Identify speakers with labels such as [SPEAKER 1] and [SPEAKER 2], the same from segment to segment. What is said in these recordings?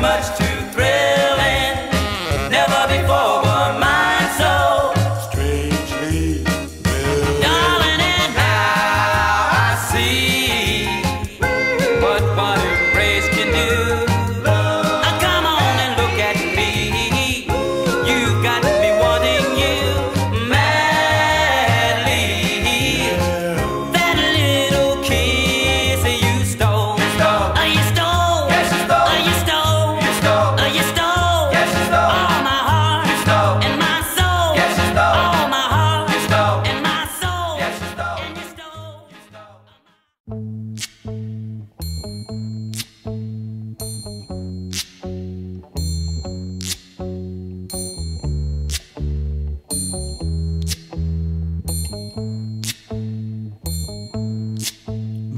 [SPEAKER 1] much too thrilling. Never before were mine so
[SPEAKER 2] strangely willing.
[SPEAKER 1] darling, and now I see what embrace can do. Come on and look at me. You've got me wanting you madly. That little kiss you stole. You stole.
[SPEAKER 2] Yes, you stole.
[SPEAKER 1] You stole.
[SPEAKER 2] You stole.
[SPEAKER 1] You stole.
[SPEAKER 2] Yes, you stole.
[SPEAKER 1] All my heart.
[SPEAKER 2] You stole.
[SPEAKER 1] And my soul.
[SPEAKER 2] Yes, you stole.
[SPEAKER 1] All my heart.
[SPEAKER 2] You stole.
[SPEAKER 1] And my soul.
[SPEAKER 2] Yes, you stole.
[SPEAKER 1] And you stole.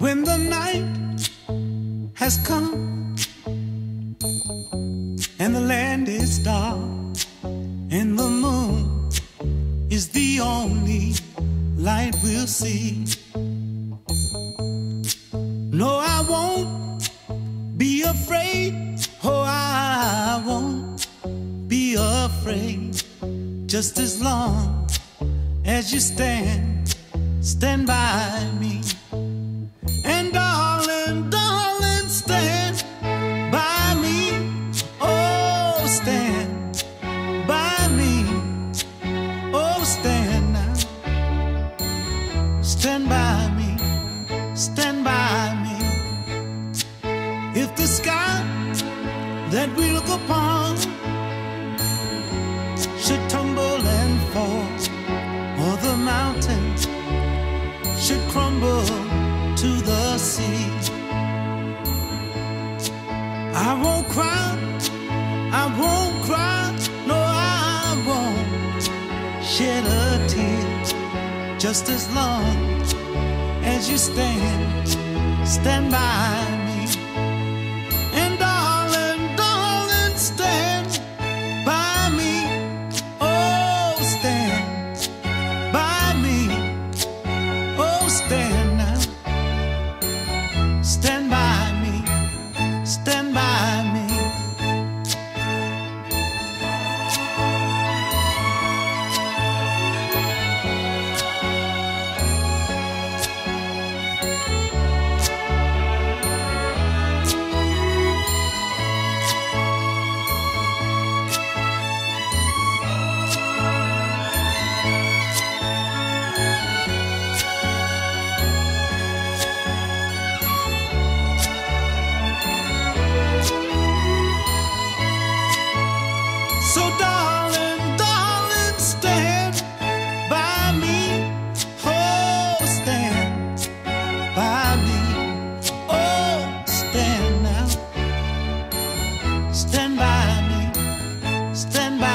[SPEAKER 3] When the night has come and the land is dark and the moon is the only light we'll see, no, I won't be afraid. Oh, I won't be afraid. Just as long as you stand by me. And darling, darling, stand by me. Oh, stand by me. Oh, stand now. Stand by me. Stand by me. If the sky that we look upon should tumble and fall, or the mountains should crumble to the sea, I won't cry, I won't cry, no, I won't shed a tear. Just as long as you stand by me. And darling, darling, stand by me. Oh, stand by me. Oh, stand now. Stand by me. Stand by me. So darling, darling, stand by me. Oh, stand by me. Oh, stand now. Stand by me. Stand by